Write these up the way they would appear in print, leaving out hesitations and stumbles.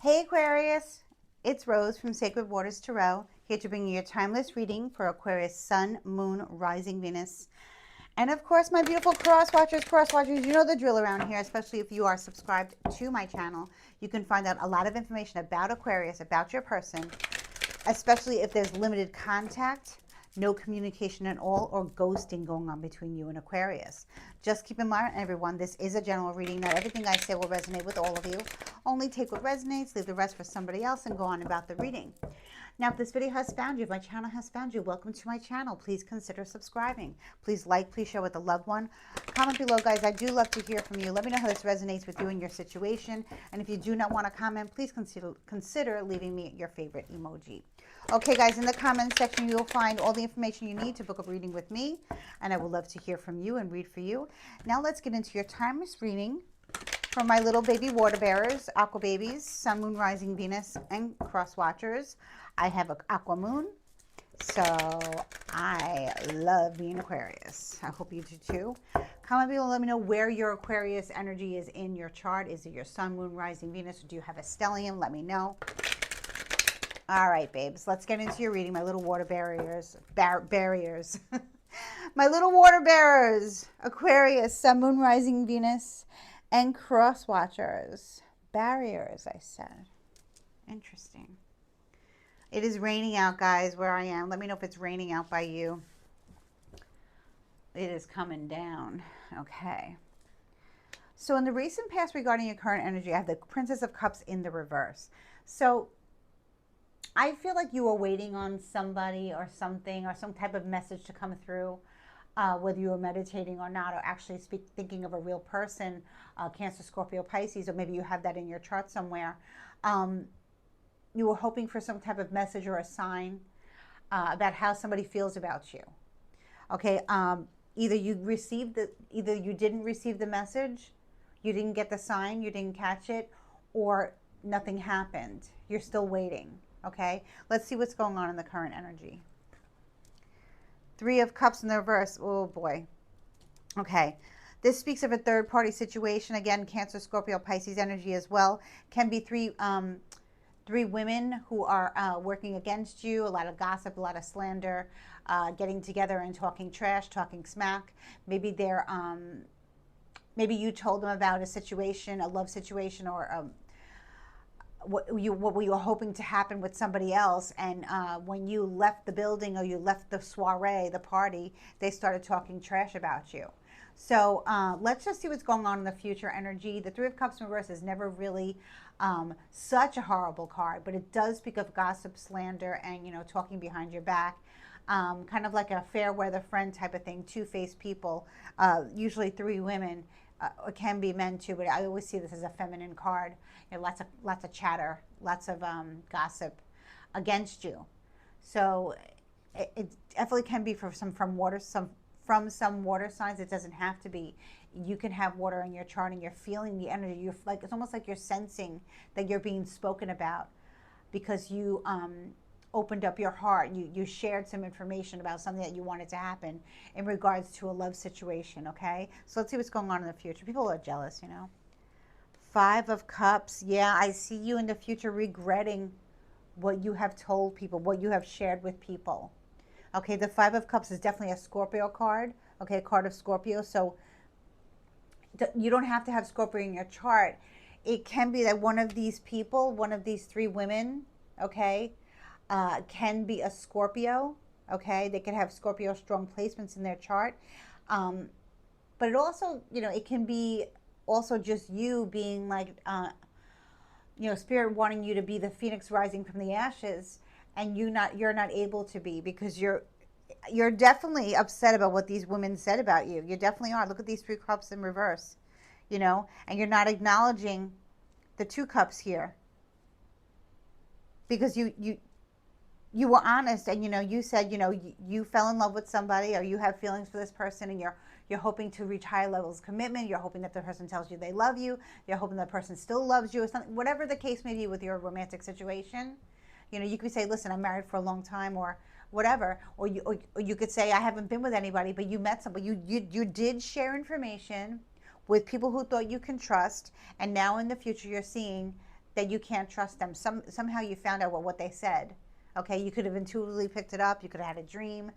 Hey Aquarius, it's Rose from Sacred Waters Tarot, here to bring you your timeless reading for Aquarius Sun, Moon, Rising Venus, and of course my beautiful cross watchers, you know the drill around here, especially if you are subscribed to my channel. You can find out a lot of information about Aquarius, about your person, especially if there's limited contact, no communication at all, or ghosting going on between you and Aquarius. Just keep in mind, everyone, this is a general reading. Not everything I say will resonate with all of you. Only take what resonates, leave the rest for somebody else, and go on about the reading. Now, if this video has found you, if my channel has found you, welcome to my channel. Please consider subscribing. Please like, please share with a loved one. Comment below, guys. I do love to hear from you. Let me know how this resonates with you and your situation. And if you do not want to comment, please consider leaving me your favorite emoji. Okay, guys, in the comment section, you'll find all the information you need to book a reading with me. And I would love to hear from you and read for you. Now, let's get into your timeless reading for my little baby water bearers, aqua babies, sun, moon, rising, Venus, and cross watchers. I have an aqua moon, so I love being Aquarius. I hope you do too. Comment below, let me know where your Aquarius energy is in your chart. Is it your sun, moon, rising, Venus, or do you have a stellium? Let me know. All right, babes, let's get into your reading, my little water barriers, barriers. My little water bearers, Aquarius, sun, moon, rising, Venus, and cross watchers. Barriers, I said. Interesting. It is raining out, guys, where I am. Let me know if it's raining out by you. It is coming down. Okay. So in the recent past regarding your current energy, I have the Princess of Cups in the reverse. So I feel like you are waiting on somebody or something or some type of message to come through, whether you are meditating or not, or actually thinking of a real person, Cancer, Scorpio, Pisces, or maybe you have that in your chart somewhere. You were hoping for some type of message or a sign about how somebody feels about you. Okay, either you didn't receive the message, you didn't get the sign, you didn't catch it, or nothing happened. You're still waiting. Okay, let's see what's going on in the current energy. Three of Cups in the reverse. Oh boy. Okay. This speaks of a third-party situation. Again, Cancer, Scorpio, Pisces energy as well. Can be three women who are working against you. A lot of gossip, a lot of slander, getting together and talking trash, talking smack. Maybe they're maybe you told them about a situation, a love situation, or what you were hoping to happen with somebody else, and when you left the building or you left the soiree, the party, they started talking trash about you. So let's just see what's going on in the future energy. The Three of Cups in reverse is never really such a horrible card, but it does speak of gossip, slander, and talking behind your back. Kind of like a fair weather friend type of thing, two-faced people, usually three women. It can be men too, but I always see this as a feminine card. Lots of chatter, lots of gossip against you. So it definitely can be from some water signs. It doesn't have to be. You can have water in your chart and you're feeling the energy. You're like, it's almost like you're sensing that you're being spoken about because you opened up your heart. You shared some information about something that you wanted to happen in regards to a love situation. Okay, so let's see what's going on in the future. People are jealous, Five of Cups. Yeah, I see you in the future regretting what you have told people, what you have shared with people. Okay, the Five of Cups is definitely a Scorpio card. Okay, a card of Scorpio. So you don't have to have Scorpio in your chart. It can be that one of these people, one of these three women, okay, can be a Scorpio. Okay, they can have Scorpio strong placements in their chart. But it also, it can be also just you being like, Spirit wanting you to be the phoenix rising from the ashes, and you're not able to be because you're definitely upset about what these women said about you. You definitely are. Look at these Three Cups in reverse, and you're not acknowledging the Two Cups here because you were honest, and you said you fell in love with somebody, or you have feelings for this person, and you're hoping to reach higher levels of commitment. You're hoping that the person tells you they love you. You're hoping the person still loves you, or something, whatever the case may be with your romantic situation. You could say, listen, I'm married for a long time, or whatever, or you could say, I haven't been with anybody, but you met somebody. You did share information with people who thought you can trust, and now in the future you're seeing that you can't trust them. Somehow you found out what they said. Okay, you could have intuitively picked it up. You could have had a dream.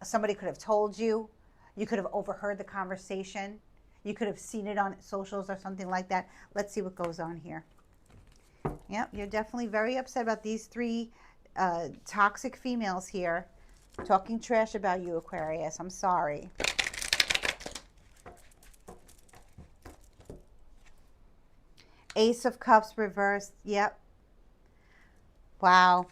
Somebody could have told you. You could have overheard the conversation. You could have seen it on socials or something like that. Let's see what goes on here. Yep, you're definitely very upset about these three toxic females here talking trash about you, Aquarius. I'm sorry. Ace of Cups reversed. Yep. Wow.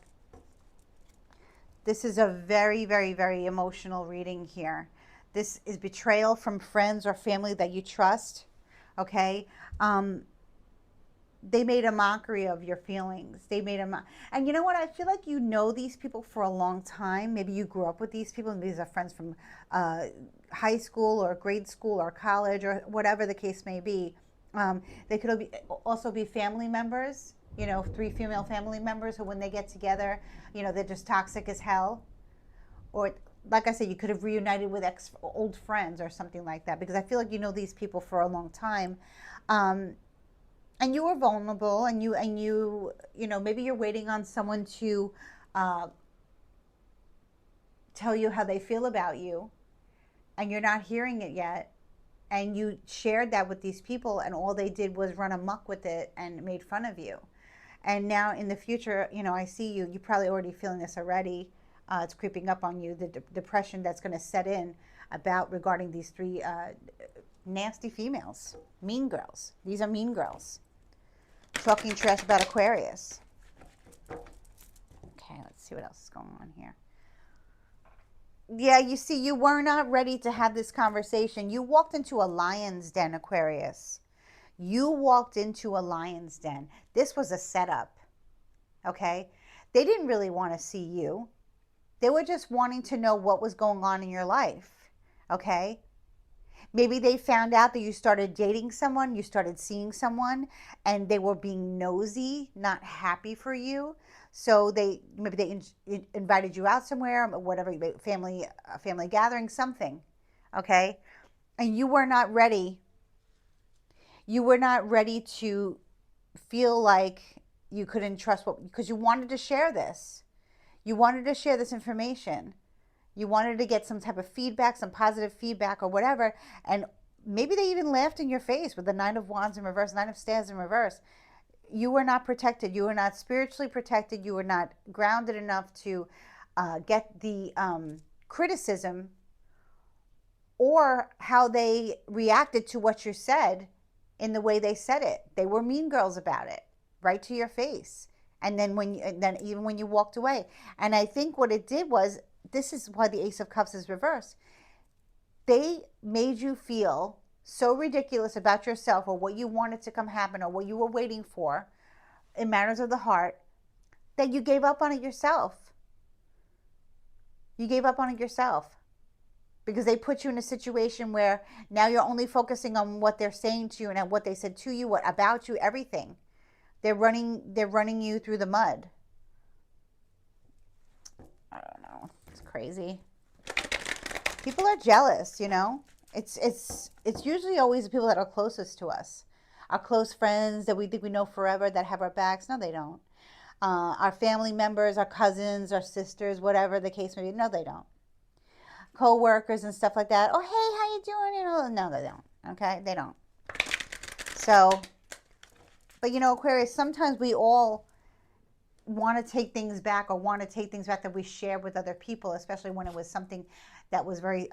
This is a very, very, very emotional reading here. This is betrayal from friends or family that you trust. Okay. They made a mockery of your feelings. They made and you know what? I feel like you know these people for a long time. Maybe you grew up with these people, and these are friends from high school or grade school or college or whatever the case may be. They could also be family members. You know, three female family members who, when they get together, you know, they're just toxic as hell. Or, like I said, you could have reunited with old friends or something like that. Because I feel like you know these people for a long time. And you were vulnerable, and you know, maybe you're waiting on someone to tell you how they feel about you, and you're not hearing it yet. And you shared that with these people, and all they did was run amok with it and made fun of you. And now in the future, you know, I see you're probably already feeling this already. It's creeping up on you, the depression that's going to set in regarding these three nasty females, mean girls. These are mean girls. Talking trash about Aquarius. Okay, let's see what else is going on here. Yeah, you see, you were not ready to have this conversation. You walked into a lion's den, Aquarius. You walked into a lion's den. This was a setup, okay? They didn't really want to see you. They were just wanting to know what was going on in your life, okay? Maybe they found out that you started dating someone, you started seeing someone, and they were being nosy, not happy for you. So maybe they invited you out somewhere, whatever, family gathering, something, okay? And you were not ready. You were not ready to feel like you couldn't trust because you wanted to share this. You wanted to share this information. You wanted to get some type of feedback, some positive feedback or whatever. And maybe they even laughed in your face with the Nine of Wands in reverse, Nine of Staves in reverse. You were not protected. You were not spiritually protected. You were not grounded enough to get the criticism or how they reacted to what you said in the way they said it. They were mean girls about it, right to your face. And then even when you walked away. And I think what it did was, this is why the Ace of Cups is reversed. They made you feel so ridiculous about yourself or what you wanted to come happen or what you were waiting for in matters of the heart that you gave up on it yourself. You gave up on it yourself because they put you in a situation where now you're only focusing on what they're saying to you and what they said to you, what about you, everything. They're running you through the mud. I don't know. It's crazy. People are jealous, you know. It's usually always the people that are closest to us. Our close friends that we think we know forever that have our backs. No, they don't. Our family members, our cousins, our sisters, whatever the case may be. No, they don't. Co-workers and stuff like that. Oh, hey, how you doing? You know, no, they don't. Okay, they don't. So, but you know, Aquarius, sometimes we all want to take things back or want to take things back that we share with other people, especially when it was something that was very,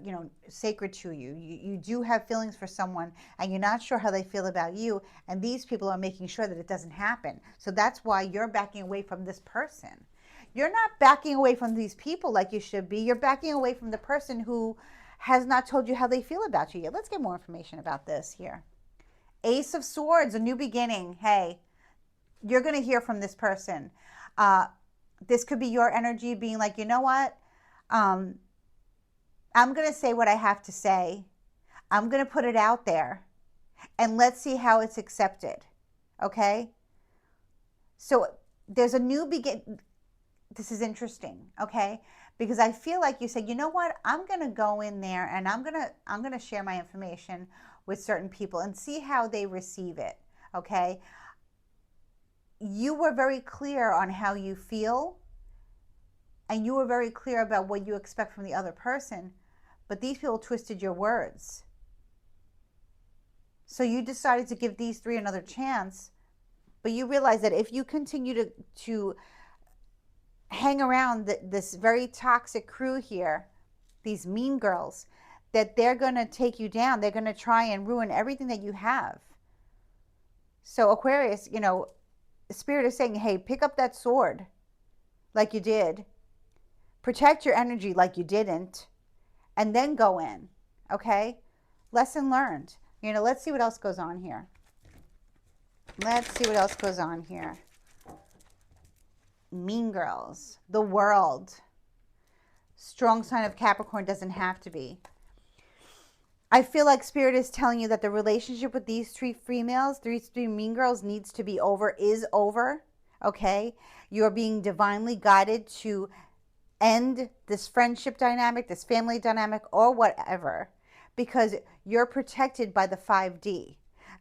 you know, sacred to you. You do have feelings for someone and you're not sure how they feel about you. And these people are making sure that it doesn't happen. So that's why you're backing away from this person. You're not backing away from these people like you should be. You're backing away from the person who has not told you how they feel about you yet. Let's get more information about this here. Ace of Swords, a new beginning. Hey, you're going to hear from this person. This could be your energy being like, you know what? I'm going to say what I have to say. I'm going to put it out there. And let's see how it's accepted. Okay? So there's a new begin. This is interesting. Okay? Because I feel like you said, you know what? I'm going to go in there and I'm going to share my information with certain people and see how they receive it. Okay? you were very clear on how you feel, and you were very clear about what you expect from the other person, but these people twisted your words. So you decided to give these three another chance, but you realize that if you continue to hang around this very toxic crew here, these mean girls, that they're going to take you down. They're going to try and ruin everything that you have. So Aquarius, you know, Spirit is saying, hey, pick up that sword like you did. Protect your energy like you didn't. And then go in. Okay? Lesson learned. You know, let's see what else goes on here. Let's see what else goes on here. Mean girls. The world. Strong sign of Capricorn doesn't have to be. I feel like Spirit is telling you that the relationship with these three females, these three mean girls, needs to be over, is over. Okay? You're being divinely guided to end this friendship dynamic, this family dynamic, or whatever, because you're protected by the 5D.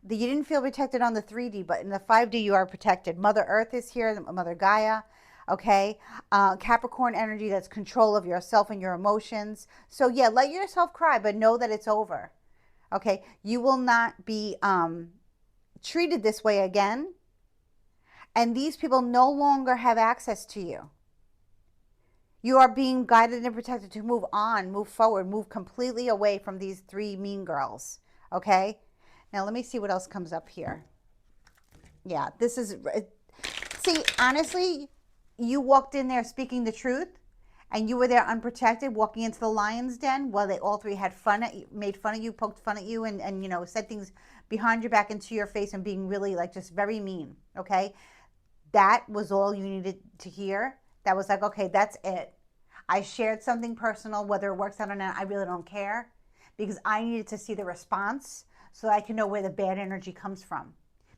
You didn't feel protected on the 3D, but in the 5D you are protected. Mother Earth is here, Mother Gaia, okay? Capricorn energy, that's control of yourself and your emotions. So yeah, let yourself cry, but know that it's over, okay? You will not be treated this way again, and these people no longer have access to you. You are being guided and protected to move on, move forward, move completely away from these three mean girls, okay? Now, let me see what else comes up here. Yeah, this is, see, honestly, you walked in there speaking the truth, and you were there unprotected, walking into the lion's den while they all three had fun at you, made fun of you, poked fun at you, and you know, said things behind your back into your face and being really, like, just very mean, okay? That was all you needed to hear. That was like, okay, that's it. I shared something personal, whether it works out or not, I really don't care, because I needed to see the response so that I can know where the bad energy comes from.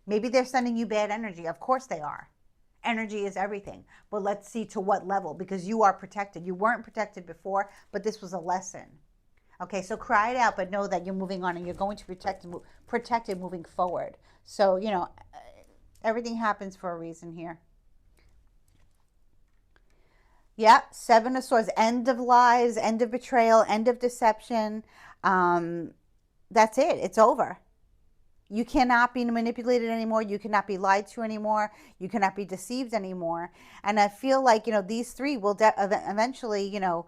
Maybe they're sending you bad energy. Of course they are. Energy is everything. But let's see to what level, because you are protected. You weren't protected before, but this was a lesson. Okay, so cry it out, but know that you're moving on and you're going to be protected moving forward. So, you know, everything happens for a reason here. Yeah, Seven of Swords, end of lies, end of betrayal, end of deception. That's it. It's over. You cannot be manipulated anymore. You cannot be lied to anymore. You cannot be deceived anymore. And I feel like, you know, these three will eventually, you know,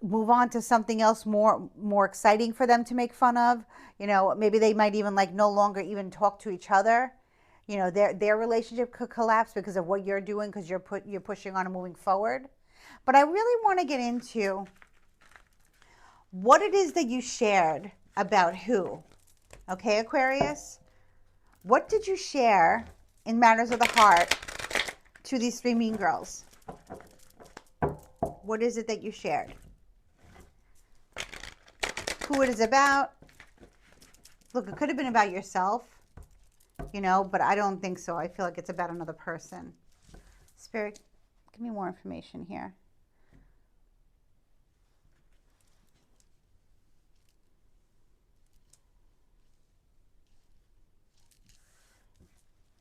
move on to something else more exciting for them to make fun of. You know, maybe they might even like no longer even talk to each other. You know, their relationship could collapse because of what you're doing, because you're pushing on and moving forward. But I really want to get into what it is that you shared about who. Okay, Aquarius? What did you share in matters of the heart to these three mean girls? What is it that you shared? Who it is about? Look, it could have been about yourself, you know, but I don't think so. I feel like it's about another person. Spirit, give me more information here.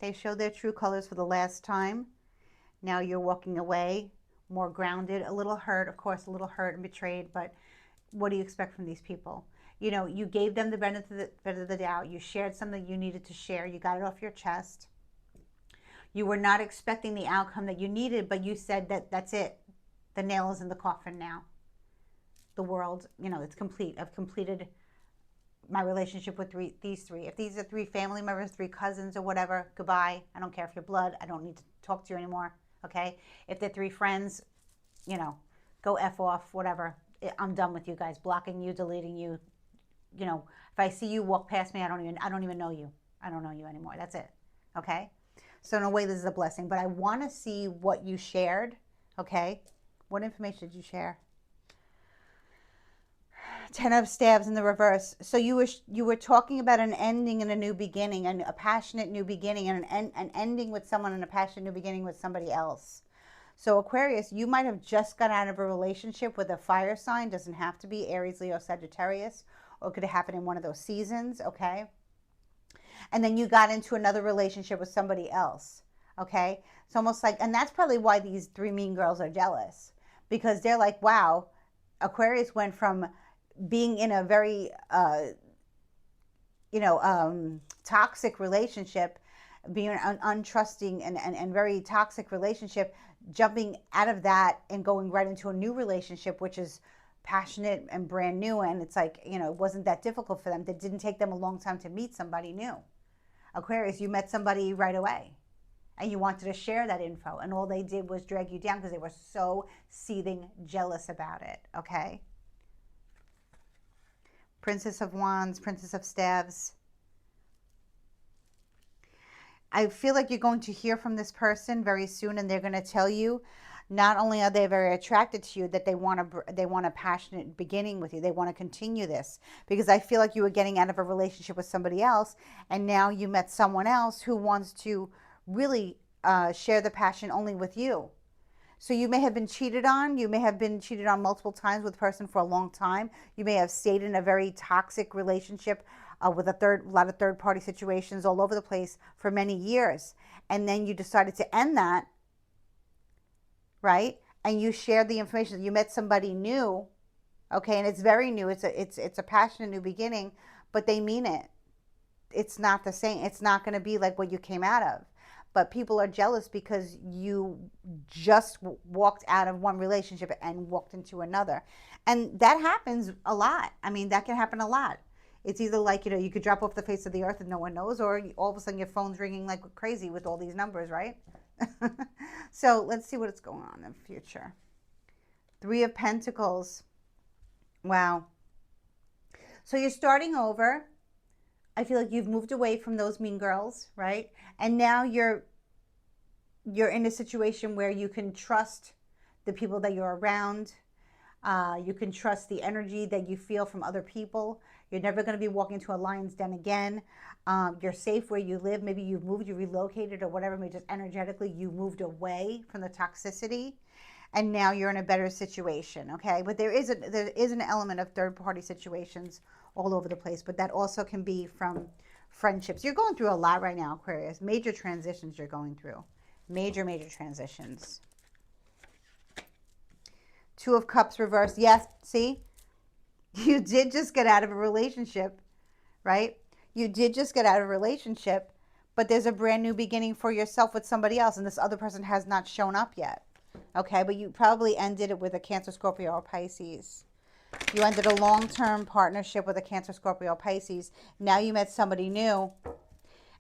They showed their true colors for the last time. Now you're walking away, more grounded, a little hurt, of course, a little hurt and betrayed, but what do you expect from these people? You know, you gave them the benefit of the doubt. You shared something you needed to share. You got it off your chest. You were not expecting the outcome that you needed, but you said that that's it. The nail is in the coffin now. The world, you know, it's complete. I've completed my relationship with these three. If these are three family members, three cousins or whatever, goodbye. I don't care if you're blood. I don't need to talk to you anymore, okay? If they're three friends, you know, go F off, whatever. I'm done with you guys. Blocking you, deleting you. You know, if I see you walk past me, I don't even know you. I don't know you anymore. That's it, okay? So in a way, this is a blessing. But I want to see what you shared, okay? What information did you share? Ten of Staves in the reverse. So you were talking about an ending and a new beginning, and a passionate new beginning, and an ending with someone and a passionate new beginning with somebody else. So Aquarius, you might have just got out of a relationship with a fire sign. Doesn't have to be Aries, Leo, Sagittarius, or it could have happened in one of those seasons, okay? And then you got into another relationship with somebody else, Okay? It's almost like, and that's probably why these three mean girls are jealous, because they're like, wow, Aquarius went from being in a very, toxic relationship, being an untrusting and very toxic relationship, jumping out of that and going right into a new relationship, which is passionate and brand new. And it's like, it wasn't that difficult for them. It didn't take them a long time to meet somebody new. Aquarius, you met somebody right away and you wanted to share that info, and all they did was drag you down because they were so seething jealous about it. Okay? Princess of Wands, Princess of Staves. I feel like you're going to hear from this person very soon, and they're going to tell you not only are they very attracted to you, that they want a passionate beginning with you. They want to continue this, because I feel like you were getting out of a relationship with somebody else, and now you met someone else who wants to really share the passion only with you. So you may have been cheated on. You may have been cheated on multiple times with a person for a long time. You may have stayed in a very toxic relationship with a lot of third party situations all over the place for many years. And then you decided to end that, right? And you shared the information. You met somebody new, okay? And it's very new. It's a passionate new beginning, but they mean it. It's not the same. It's not going to be like what you came out of. But people are jealous because you just walked out of one relationship and walked into another. And that happens a lot. I mean, that can happen a lot. It's either like, you could drop off the face of the earth and no one knows, or all of a sudden your phone's ringing like crazy with all these numbers, right? So let's see what's going on in the future. Three of Pentacles. Wow. So you're starting over. I feel like you've moved away from those mean girls, right? And now you're in a situation where you can trust the people that you're around. You can trust the energy that you feel from other people. You're never going to be walking into a lion's den again. You're safe where you live. Maybe you've moved, you relocated, or whatever. Maybe just energetically you moved away from the toxicity, and now you're in a better situation. Okay, but there is an element of third party situations all over the place, but that also can be from friendships. You're going through a lot right now, Aquarius. Major transitions you're going through. Major transitions. Two of Cups reversed. Yes, see? You did just get out of a relationship, right? You did just get out of a relationship, but there's a brand new beginning for yourself with somebody else, and this other person has not shown up yet. Okay, but you probably ended it with a Cancer, Scorpio, or Pisces. You ended a long-term partnership with a Cancer, Scorpio, or Pisces. Now you met somebody new,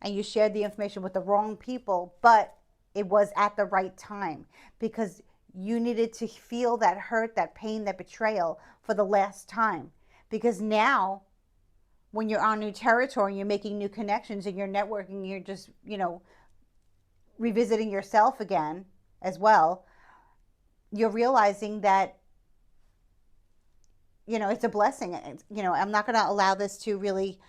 and you shared the information with the wrong people, but it was at the right time, because you needed to feel that hurt, that pain, that betrayal for the last time. Because now, when you're on new territory, you're making new connections and you're networking, you're just, revisiting yourself again as well. You're realizing that, it's a blessing. I'm not going to allow this to really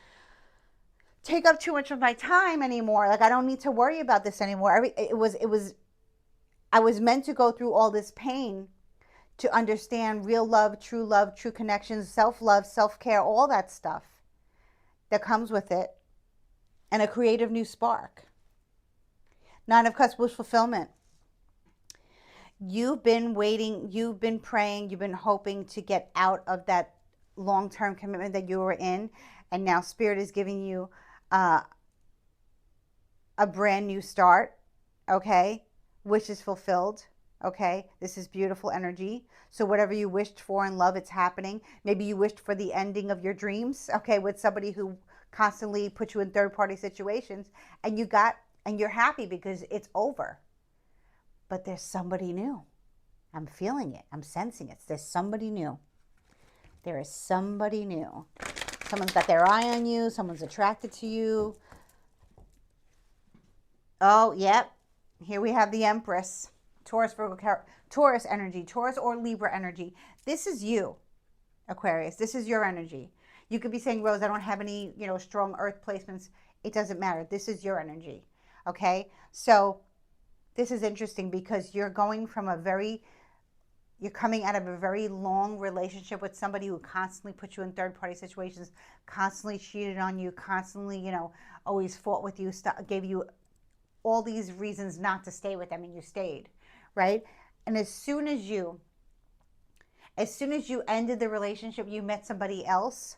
take up too much of my time anymore. Like, I don't need to worry about this anymore. I was meant to go through all this pain to understand real love, true connections, self-love, self-care, all that stuff that comes with it, and a creative new spark. Nine of Cups, wish fulfillment. You've been waiting, you've been praying, you've been hoping to get out of that long-term commitment that you were in, and now Spirit is giving you a brand new start, okay? Wish is fulfilled, okay? This is beautiful energy. So whatever you wished for in love, it's happening. Maybe you wished for the ending of your dreams, okay, with somebody who constantly put you in third-party situations, and you're happy because it's over. But there's somebody new. I'm feeling it. I'm sensing it. There's somebody new. There is somebody new. Someone's got their eye on you. Someone's attracted to you. Oh, yep. Here we have the Empress. Taurus, Virgo, Taurus energy. Taurus or Libra energy. This is you, Aquarius. This is your energy. You could be saying, Rose, I don't have any, strong earth placements. It doesn't matter. This is your energy. Okay? So this is interesting because you're coming out of a very long relationship with somebody who constantly put you in third-party situations, constantly cheated on you, constantly, always fought with you, gave you all these reasons not to stay with them, and you stayed, right? And as soon as you ended the relationship, you met somebody else,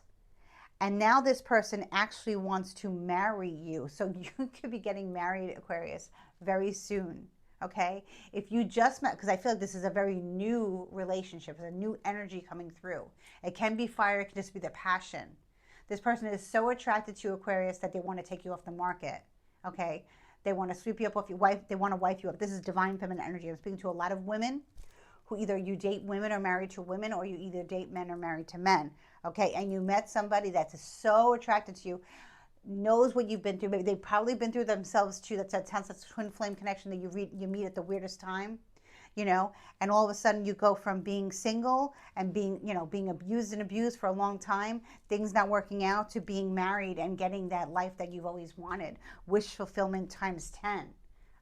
and now this person actually wants to marry you. So you could be getting married, Aquarius, very soon. Okay? If you just met, because I feel like this is a very new relationship, it's a new energy coming through. It can be fire, it can just be the passion. This person is so attracted to you, Aquarius, that they want to take you off the market. Okay? They want to sweep you up off your wife, they want to wife you up. This is divine feminine energy. I'm speaking to a lot of women who either you date women or married to women, or you either date men or married to men. Okay, and you met somebody that's so attracted to you, knows what you've been through. Maybe they've probably been through themselves too. That's that sounds like a twin flame connection that you meet at the weirdest time, you know, and all of a sudden you go from being single and being abused and abused for a long time, things not working out, to being married and getting that life that you've always wanted. Wish fulfillment times 10.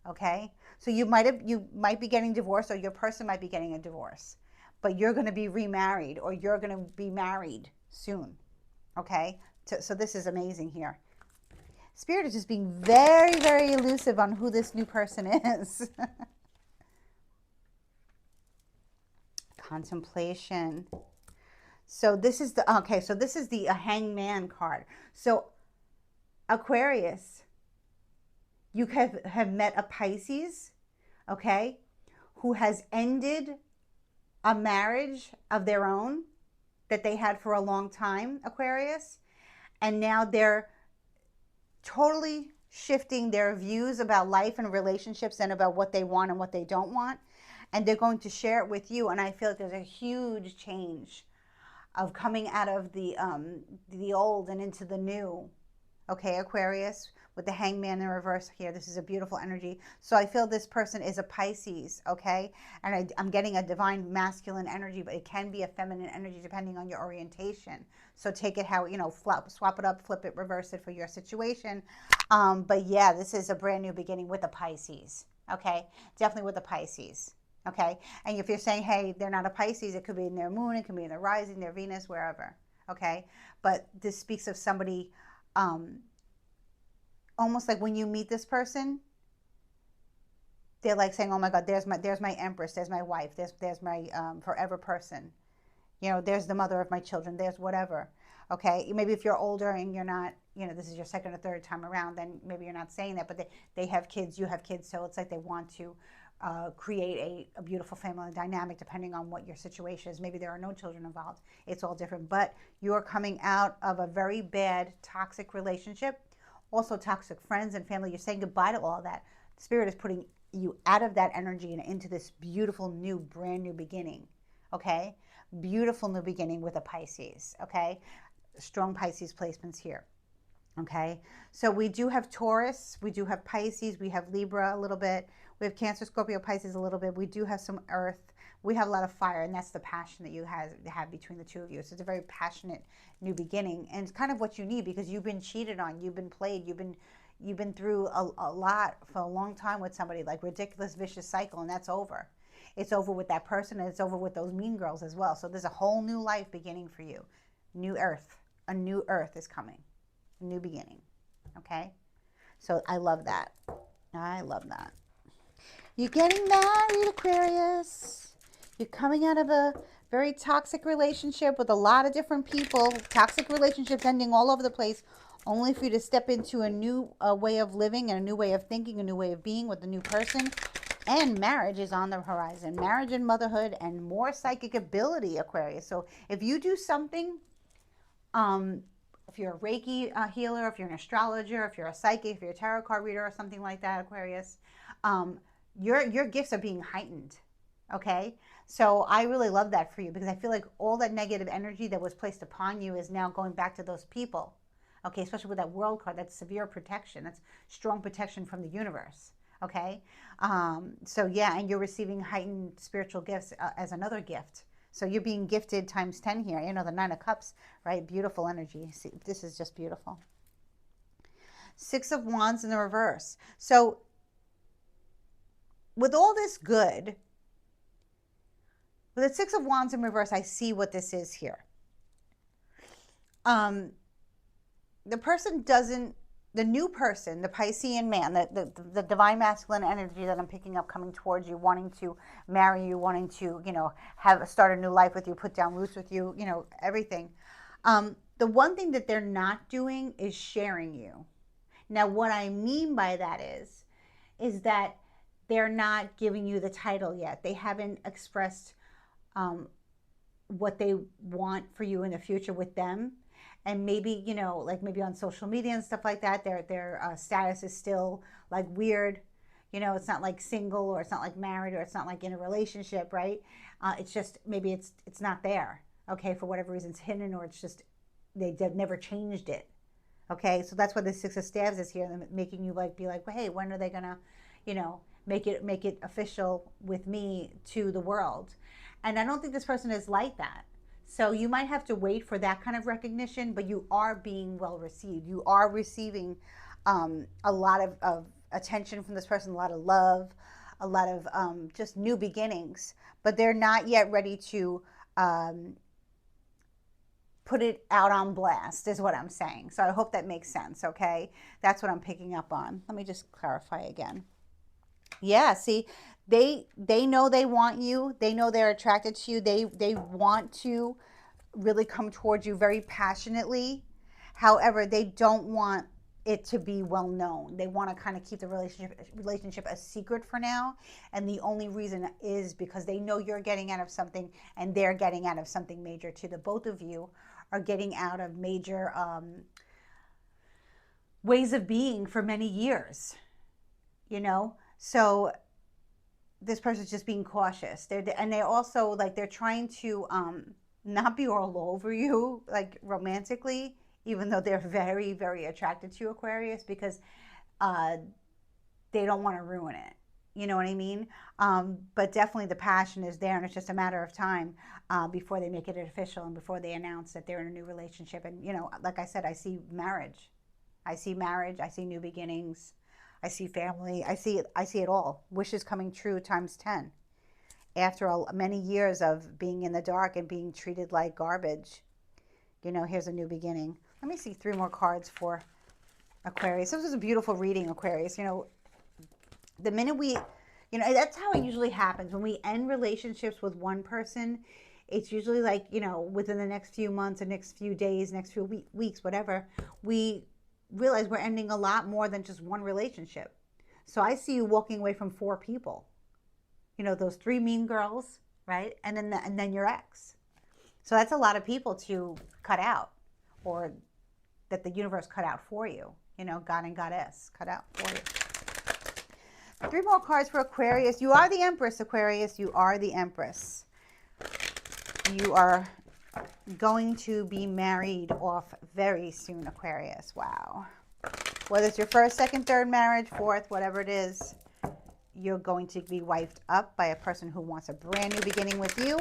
Okay? So you might be getting divorced, or your person might be getting a divorce. But you're going to be remarried, or you're going to be married soon. Okay? So this is amazing here. Spirit is just being very, very elusive on who this new person is. Contemplation. So this is the hangman card. So Aquarius, you have met a Pisces, okay, who has ended a marriage of their own that they had for a long time, Aquarius, and now they're totally shifting their views about life and relationships and about what they want and what they don't want, and they're going to share it with you. And I feel like there's a huge change of coming out of the old and into the new. Okay, Aquarius, with the hangman in reverse here. This is a beautiful energy. So I feel this person is a Pisces, okay? And I'm getting a divine masculine energy, but it can be a feminine energy depending on your orientation. So take it how, swap it up, flip it, reverse it for your situation. But yeah, this is a brand new beginning with a Pisces, okay? Definitely with a Pisces, okay? And if you're saying, hey, they're not a Pisces, it could be in their moon, it could be in their rising, their Venus, wherever, okay? But this speaks of somebody, almost like when you meet this person, they're like saying, oh my God, there's my empress, there's my wife, there's my forever person. There's the mother of my children, there's whatever. Okay, maybe if you're older and you're not, this is your second or third time around, then maybe you're not saying that, but they have kids, you have kids, so it's like they want to create a beautiful family dynamic depending on what your situation is. Maybe there are no children involved. It's all different, but you're coming out of a very bad toxic relationship, also toxic friends and family. You're saying goodbye to all that. The Spirit is putting you out of that energy and into this beautiful new, brand new beginning. Okay, beautiful new beginning with a Pisces. Okay, strong Pisces placements here. Okay, so we do have Taurus, we do have Pisces, we have Libra a little bit, we have Cancer, Scorpio, Pisces a little bit, we do have some Earth, we have a lot of fire, and that's the passion that you have between the two of you. So it's a very passionate new beginning, and it's kind of what you need, because you've been cheated on, you've been played, you've been through a lot for a long time with somebody, like ridiculous vicious cycle, and that's over. It's over with that person, and it's over with those mean girls as well. So there's a whole new life beginning for you. New Earth, a new Earth is coming. New beginning. Okay, so I love that. You're getting married, Aquarius. You're coming out of a very toxic relationship with a lot of different people. Toxic relationships ending all over the place, only for you to step into a new way of living and a new way of thinking, a new way of being with a new person. And marriage is on the horizon. Marriage and motherhood and more psychic ability, Aquarius. So if you do something, if you're a Reiki healer, if you're an astrologer, if you're a psychic, if you're a tarot card reader or something like that, Aquarius, your gifts are being heightened. Okay, so I really love that for you, because I feel like all that negative energy that was placed upon you is now going back to those people. Okay, especially with that World card, that's severe protection, that's strong protection from the universe. Okay, so yeah, and you're receiving heightened spiritual gifts as another gift. So you're being gifted times 10 here. The Nine of Cups, right? Beautiful energy. See, this is just beautiful. Six of Wands in the reverse. So with all this good, with the Six of Wands in reverse, I see what this is here. The person doesn't the new person, the Piscean man, the divine masculine energy that I'm picking up coming towards you, wanting to marry you, wanting to, start a new life with you, put down roots with you, everything. The one thing that they're not doing is sharing you. Now, what I mean by that is that they're not giving you the title yet. They haven't expressed what they want for you in the future with them. And maybe, like maybe on social media and stuff like that, their status is still like weird. It's not like single, or it's not like married, or it's not like in a relationship, right? It's just maybe it's not there. Okay, for whatever reason, it's hidden, or it's just they've never changed it. Okay, so that's why the Six of Staves is here, making you be like, well, hey, when are they gonna, make it official with me to the world? And I don't think this person is like that. So you might have to wait for that kind of recognition, but you are being well received. You are receiving a lot of attention from this person, a lot of love, a lot of just new beginnings. But they're not yet ready to put it out on blast, is what I'm saying. So I hope that makes sense, okay? That's what I'm picking up on. Let me just clarify again. Yeah, see, they know they want you. They know they're attracted to you. They want to really come towards you very passionately. However, they don't want it to be well known. They want to kind of keep the relationship a secret for now. And the only reason is because they know you're getting out of something, and they're getting out of something major too. The both of you are getting out of major ways of being for many years, So this person's just being cautious. They're also they're trying to not be all over you, like romantically, even though they're very, very attracted to you, Aquarius, because they don't want to ruin it. You know what I mean? But definitely the passion is there, and it's just a matter of time before they make it official and before they announce that they're in a new relationship. And, like I said, I see marriage. I see marriage. I see new beginnings. I see family. I see it all. Wishes coming true times 10. After many years of being in the dark and being treated like garbage, here's a new beginning. Let me see 3 more cards for Aquarius. This was a beautiful reading, Aquarius. The minute that's how it usually happens. When we end relationships with one person, it's usually within the next few months, the next few days, next few weeks, whatever, we realize we're ending a lot more than just one relationship. So I see you walking away from 4 people. Those 3 mean girls, right? And then your ex. So that's a lot of people to cut out, or that the universe cut out for you. God and Goddess cut out for you. 3 more cards for Aquarius. You are the Empress, Aquarius. You are the Empress. You are going to be married off very soon, Aquarius. Wow. Whether it's your first, second, third marriage, fourth, whatever it is, you're going to be wifed up by a person who wants a brand new beginning with you.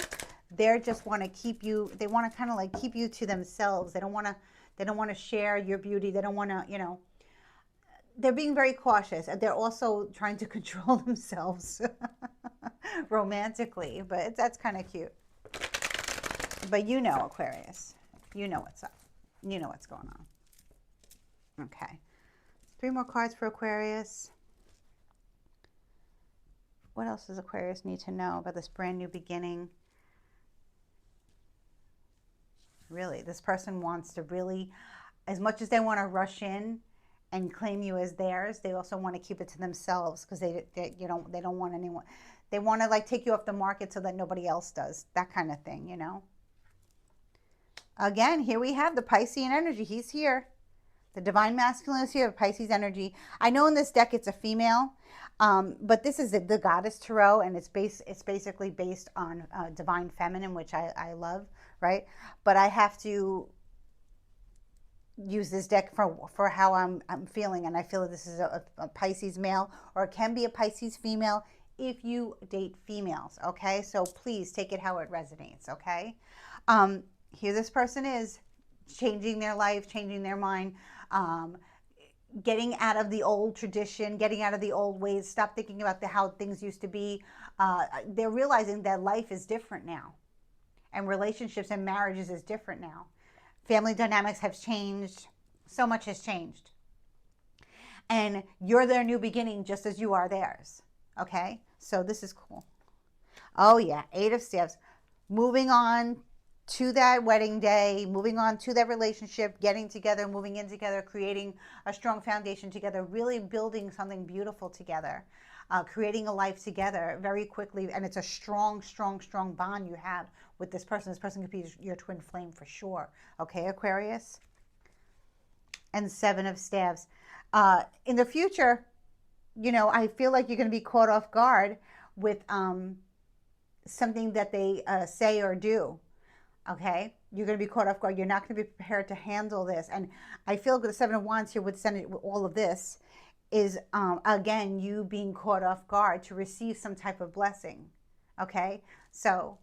They just want to keep you, they want to kind of keep you to themselves. They don't want to share your beauty. They don't want to, they're being very cautious. They're also trying to control themselves romantically, but that's kind of cute. But Aquarius, you know what's up. You know what's going on. Okay. 3 more cards for Aquarius. What else does Aquarius need to know about this brand new beginning? Really, this person wants to really, as much as they want to rush in and claim you as theirs, they also want to keep it to themselves, because they don't want anyone. They want to take you off the market so that nobody else does. That kind of thing, Again, here we have the Piscean energy. He's here. The divine masculine is here, Pisces energy. I know in this deck it's a female, but this is the Goddess Tarot, and it's basically based on divine feminine, which I love, right? But I have to use this deck for how I'm feeling, and I feel that this is a Pisces male, or it can be a Pisces female if you date females, okay? So please take it how it resonates, okay? Here this person is changing their life, changing their mind, getting out of the old tradition, getting out of the old ways, stop thinking about how things used to be. They're realizing that life is different now, and relationships and marriages is different now. Family dynamics have changed. So much has changed. and you're their new beginning just as you are theirs. Okay, so this is cool. Oh yeah, 8 of Staves. Moving on to that wedding day, moving on to that relationship, getting together, moving in together, creating a strong foundation together, really building something beautiful together, creating a life together very quickly. And it's a strong, strong, strong bond you have with this person. This person could be your twin flame for sure. Okay, Aquarius? And 7 of Staves. In the future, I feel like you're going to be caught off guard with something that they say or do. Okay, you're going to be caught off guard. You're not going to be prepared to handle this. And I feel the 7 of Wands here would send it with all of this is again you being caught off guard to receive some type of blessing. Okay, so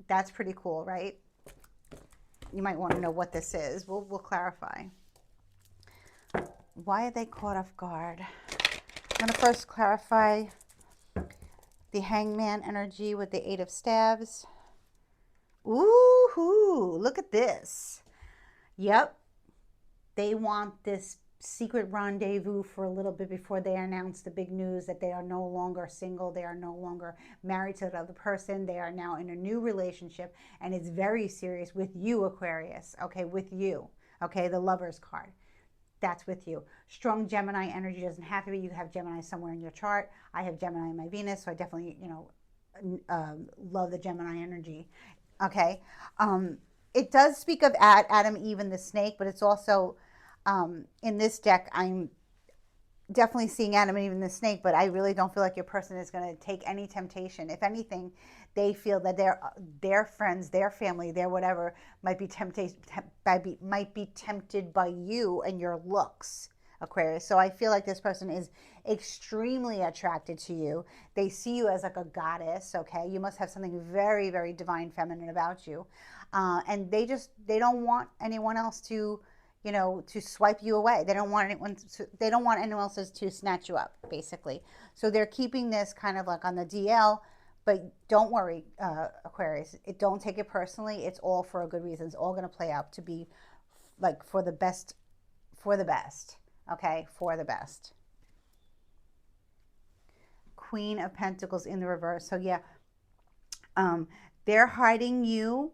that's pretty cool, right? You might want to know what this is. We'll clarify. Why are they caught off guard? I'm going to first clarify the Hangman energy with the 8 of Staves. Ooh, look at this. Yep. They want this secret rendezvous for a little bit before they announce the big news that they are no longer single. They are no longer married to the other person. They are now in a new relationship, and it's very serious with you, Aquarius. Okay, with you. Okay, the Lover's card. That's with you. Strong Gemini energy doesn't have to be. You have Gemini somewhere in your chart. I have Gemini in my Venus, so I definitely, love the Gemini energy. Okay. It does speak of Adam, Eve, and the snake, but it's also in this deck, I'm definitely seeing Adam and Eve and the snake, but I really don't feel like your person is going to take any temptation. If anything, they feel that their friends, their family, their whatever might be tempted by you and your looks, Aquarius. So I feel like this person is extremely attracted to you. They see you as like a goddess. Okay, you must have something very, very divine, feminine about you, and they don't want anyone else to swipe you away. They don't want anyone else to snatch you up, basically. So they're keeping this kind of like on the DL, but don't worry, Aquarius. Don't take it personally. It's all for a good reason. It's all going to play out to be like for the best, okay? For the best. Queen of Pentacles in the reverse. So yeah, they're hiding you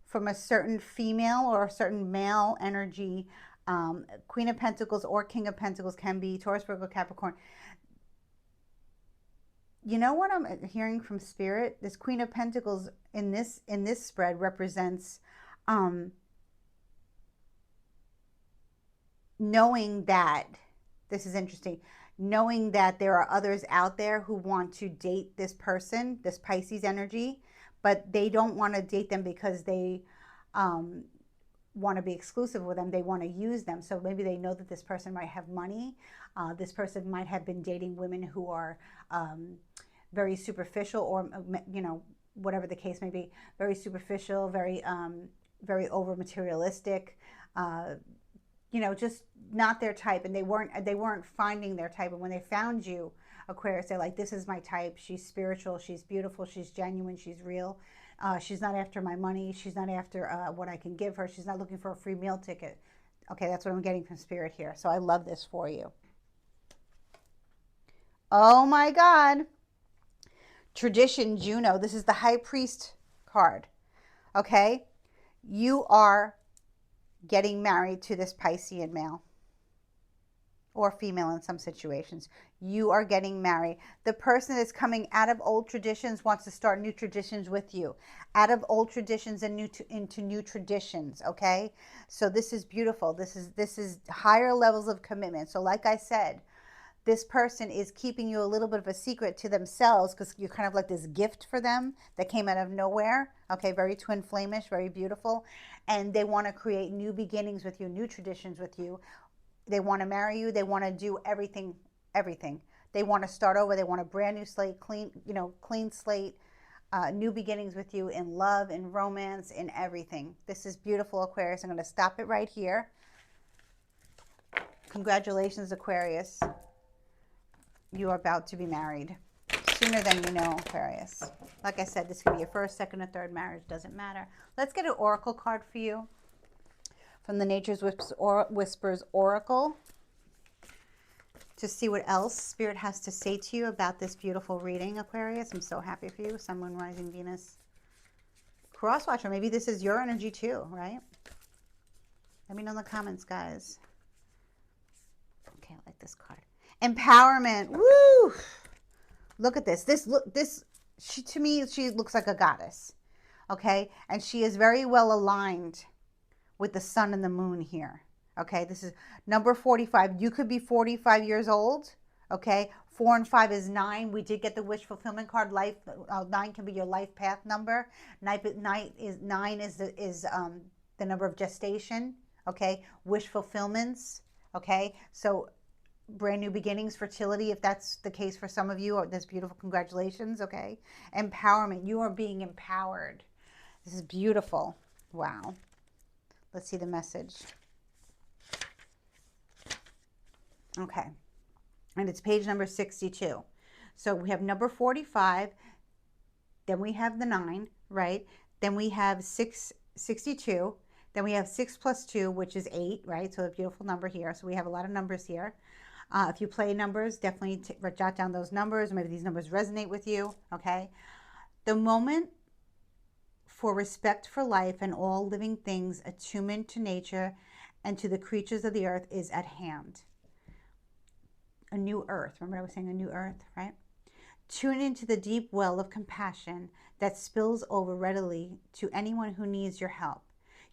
from a certain female or a certain male energy. Queen of Pentacles or King of Pentacles can be Taurus, Virgo, Capricorn. You know what I'm hearing from Spirit? This Queen of Pentacles in this spread represents knowing that, this is interesting, knowing that there are others out there who want to date this person, this Pisces energy, but they don't want to date them because they want to be exclusive with them. They want to use them. So maybe they know that this person might have money. This person might have been dating women who are very superficial, or whatever the case may be, very superficial, very over materialistic. Just not their type, and they weren't finding their type. And when they found you, Aquarius, they're like, this is my type. She's spiritual, she's beautiful, she's genuine, she's real. She's not after my money. She's not after what I can give her. She's not looking for a free meal ticket. Okay, that's what I'm getting from Spirit here. So I love this for you. Oh my God. Tradition, Juno. This is the High Priest card. Okay, you are getting married to this Piscean male or female in some situations. You are getting married. The person is coming out of old traditions, wants to start new traditions with you. Out of old traditions and into new traditions, okay? So this is beautiful. This is higher levels of commitment. So like I said, this person is keeping you a little bit of a secret to themselves because you're kind of like this gift for them that came out of nowhere. Okay, very twin flamish, very beautiful. And they want to create new beginnings with you, new traditions with you. They want to marry you. They want to do everything. They want to start over. They want a brand new slate, clean slate, new beginnings with you in love, in romance, in everything. This is beautiful, Aquarius. I'm going to stop it right here. Congratulations, Aquarius. You are about to be married sooner than you know, Aquarius. Like I said, this could be your first, second, or third marriage. Doesn't matter. Let's get an oracle card for you from the Nature's Whispers Oracle. to see what else Spirit has to say to you about this beautiful reading, Aquarius. I'm so happy for you. Sun, Moon, Rising, Venus. Cross Watcher, maybe this is your energy too, right? Let me know in the comments, guys. Okay, I like this card. Empowerment. Woo! Look at this. To me, she looks like a goddess. Okay? And she is very well aligned with the sun and the moon here. Okay? This is number 45. You could be 45 years old. Okay? 4 and 5 is 9. We did get the wish fulfillment card. 9 can be your life path number. 9 is the number of gestation. Okay? Wish fulfillments. Okay? So brand new beginnings, fertility, if that's the case for some of you, or this beautiful, congratulations. Okay? Empowerment. You are being empowered. This is beautiful. Wow. Let's see the message. Okay. And it's page number 62. So we have number 45. Then we have the 9, right? Then we have 62. Then we have 6 plus 2, which is 8, right? So a beautiful number here. So we have a lot of numbers here. If you play numbers, definitely jot down those numbers. Maybe these numbers resonate with you, okay? The moment for respect for life and all living things, attunement to nature and to the creatures of the earth is at hand. A new earth. Remember I was saying a new earth, right? Tune into the deep well of compassion that spills over readily to anyone who needs your help.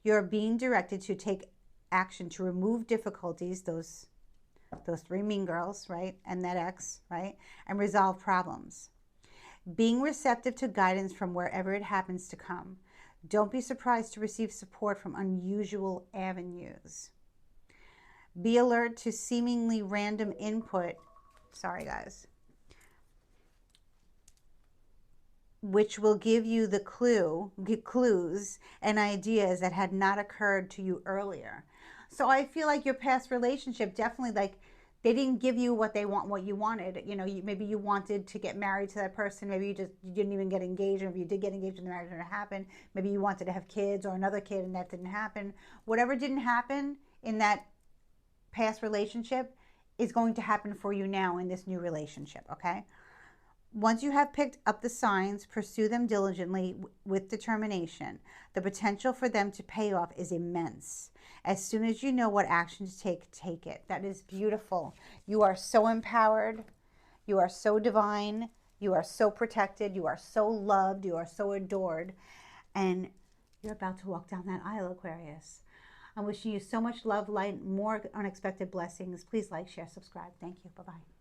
You're being directed to take action to remove difficulties, those 3 mean girls, right? And that ex, right? And resolve problems. Being receptive to guidance from wherever it happens to come. Don't be surprised to receive support from unusual avenues. Be alert to seemingly random input. Sorry, guys. Which will give you the clues and ideas that had not occurred to you earlier. So I feel like your past relationship definitely, like, they didn't give you what you wanted. You know, maybe you wanted to get married to that person. Maybe you didn't even get engaged. Or if you did get engaged and the marriage didn't happen, maybe you wanted to have kids or another kid and that didn't happen. Whatever didn't happen in that past relationship is going to happen for you now in this new relationship, okay? Once you have picked up the signs, pursue them diligently with determination. The potential for them to pay off is immense. As soon as you know what action to take, take it. That is beautiful. You are so empowered. You are so divine. You are so protected. You are so loved. You are so adored. And you're about to walk down that aisle, Aquarius. I'm wishing you so much love, light, more unexpected blessings. Please like, share, subscribe. Thank you. Bye-bye.